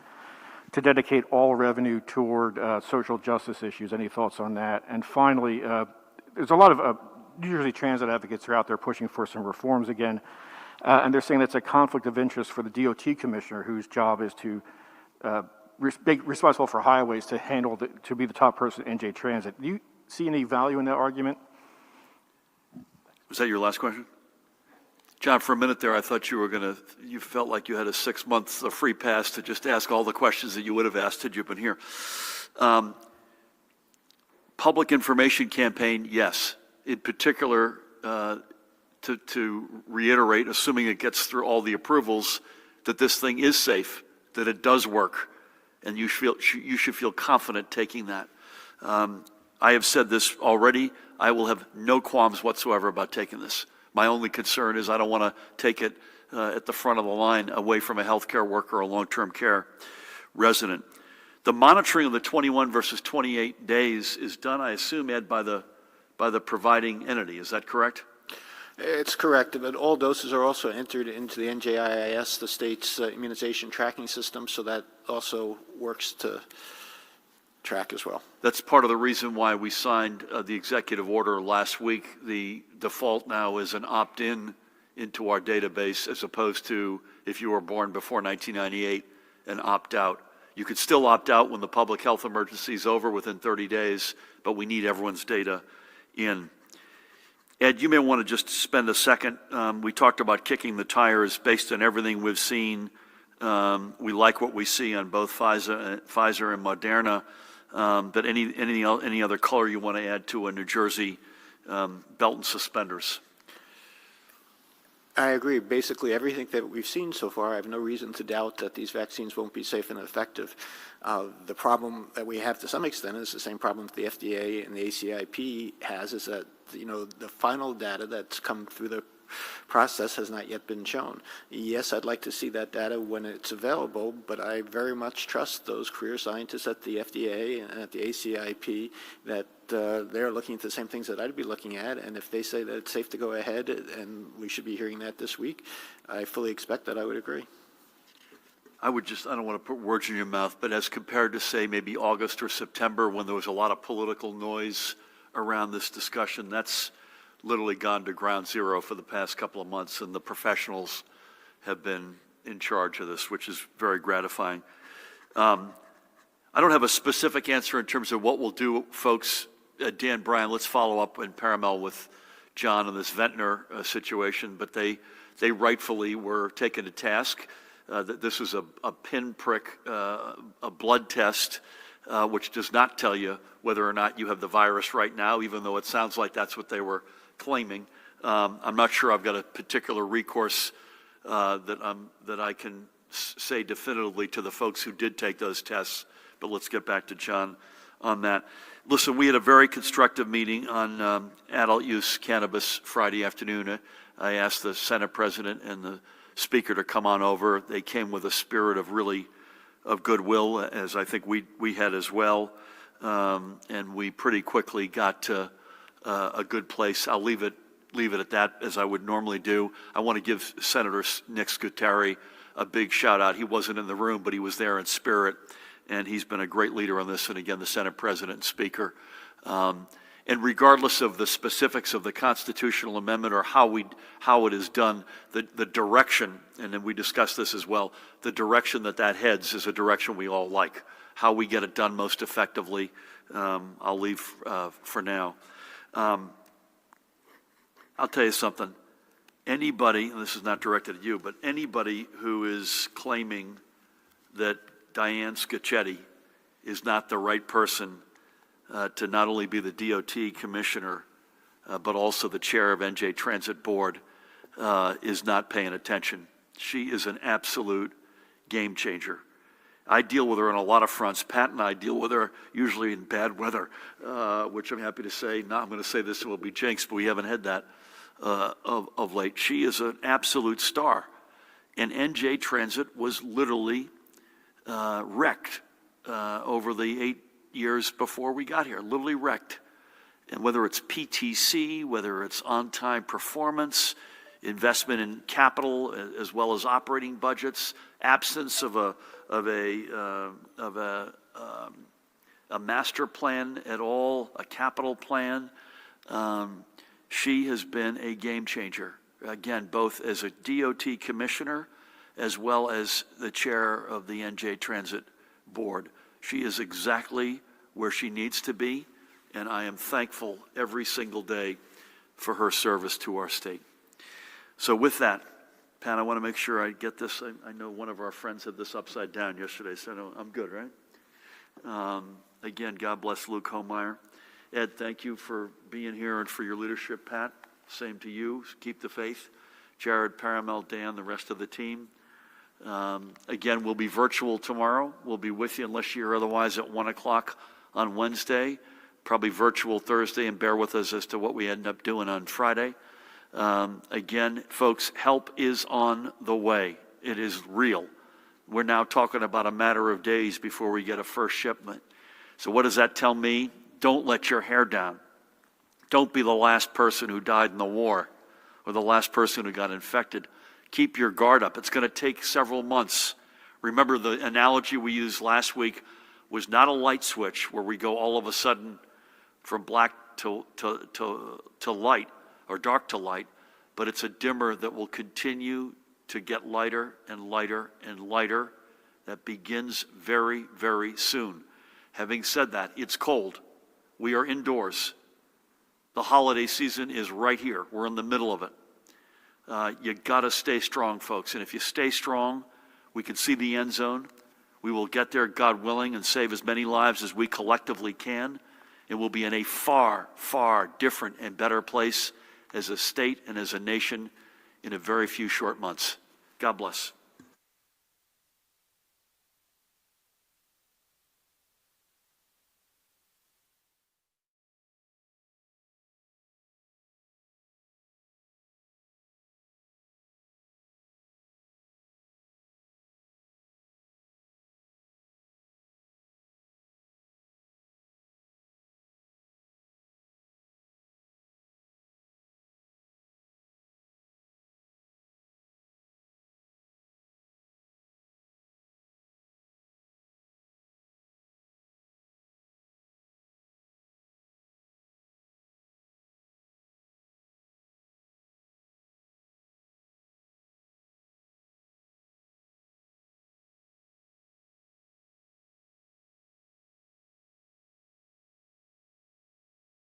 to dedicate all revenue toward social justice issues. Any thoughts on that? And finally, there's a lot of New Jersey transit advocates are out there pushing for some reforms again, and they're saying that's a conflict of interest for the DOT commissioner, whose job is to be responsible for highways, to handle to be the top person in NJ Transit. Do you see any value in that argument? Was that your last question? John, for a minute there, I thought you felt like you had a 6 months of free pass to just ask all the questions that you would have asked had you been here. Public information campaign, yes. In particular, to reiterate, assuming it gets through all the approvals, that this thing is safe, that it does work, and you should feel confident taking that. I have said this already. I will have no qualms whatsoever about taking this. My only concern is I don't want to take it at the front of the line away from a healthcare worker or a long-term care resident. The monitoring of the 21 versus 28 days is done, I assume, Ed, by the providing entity. Is that correct? It's correct, but all doses are also entered into the NJIS, the state's immunization tracking system, so that also works to track as well. That's part of the reason why we signed the executive order last week. The default now is an opt-in into our database as opposed to if you were born before 1998, an opt-out. You could still opt out when the public health emergency is over within 30 days, but we need everyone's data in. Ed, you may want to just spend a second. We talked about kicking the tires based on everything we've seen. We like what we see on both Pfizer and Moderna. But any other color you want to add to a New Jersey belt and suspenders? I agree. Basically, everything that we've seen so far, I have no reason to doubt that these vaccines won't be safe and effective. The problem that we have to some extent is the same problem that the FDA and the ACIP has, is that, the final data that's come through the process has not yet been shown. Yes, I'd like to see that data when it's available, but I very much trust those career scientists at the FDA and at the ACIP that they're looking at the same things that I'd be looking at, and if they say that it's safe to go ahead, and we should be hearing that this week, I fully expect that I would agree. I don't want to put words in your mouth, but as compared to, say, maybe August or September when there was a lot of political noise around this discussion, that's literally gone to ground zero for the past couple of months, and the professionals have been in charge of this, which is very gratifying. I don't have a specific answer in terms of what we'll do, folks. Dan, Brian, let's follow up in parallel with John on this Ventnor situation, but they rightfully were taken to task. That this was a pinprick, a blood test, which does not tell you whether or not you have the virus right now, even though it sounds like that's what they were claiming. I'm not sure I've got a particular recourse that I can say definitively to the folks who did take those tests, but let's get back to John on that. Listen, we had a very constructive meeting on adult use cannabis Friday afternoon. I asked the Senate President and the Speaker to come on over. They came with a spirit of goodwill, as I think we had as well, and we pretty quickly got to a good place. I'll leave it at that, as I would normally do. I want to give Senator Nick Scutari a big shout out. He wasn't in the room, but he was there in spirit, and he's been a great leader on this, and again, the Senate President and Speaker. And regardless of the specifics of the constitutional amendment or how it is done, the direction, and then we discussed this as well, the direction that heads is a direction we all like. How we get it done most effectively, I'll leave for now. I'll tell you something. Anybody, and this is not directed at you, but anybody who is claiming that Diane Scicchetti is not the right person to not only be the DOT commissioner, but also the chair of NJ Transit Board, is not paying attention. She is an absolute game changer. I deal with her on a lot of fronts. Pat and I deal with her usually in bad weather, which I'm happy to say. Now I'm going to say this, it will be jinxed, but we haven't had that of late. She is an absolute star. And NJ Transit was literally wrecked over the 8 years before we got here, literally wrecked. And whether it's PTC, whether it's on-time performance, investment in capital as well as operating budgets, absence of a master plan at all, a capital plan, she has been a game changer. Again, both as a DOT commissioner as well as the chair of the NJ Transit Board. She is exactly where she needs to be, and I am thankful every single day for her service to our state. So with that, Pat, I want to make sure I get this. I know one of our friends had this upside down yesterday, so I know I'm good, right? Again, God bless Luke Homemeyer. Ed, thank you for being here and for your leadership, Pat. Same to you. Keep the faith. Jared, Paramel, Dan, the rest of the team. Again, we'll be virtual tomorrow. We'll be with you unless you're otherwise at 1 o'clock on Wednesday, probably virtual Thursday, and bear with us as to what we end up doing on Friday. Again, folks, help is on the way. It is real. We're now talking about a matter of days before we get a first shipment. So what does that tell me? Don't let your hair down. Don't be the last person who died in the war or the last person who got infected. Keep your guard up. It's going to take several months. Remember, the analogy we used last week was not a light switch where we go all of a sudden from black to light or dark to light, but it's a dimmer that will continue to get lighter and lighter and lighter. That begins very, very soon. Having said that, it's cold. We are indoors. The holiday season is right here. We're in the middle of it. You got to stay strong, folks. And if you stay strong, we can see the end zone. We will get there, God willing, and save as many lives as we collectively can. And we'll be in a far, far different and better place as a state and as a nation in a very few short months. God bless.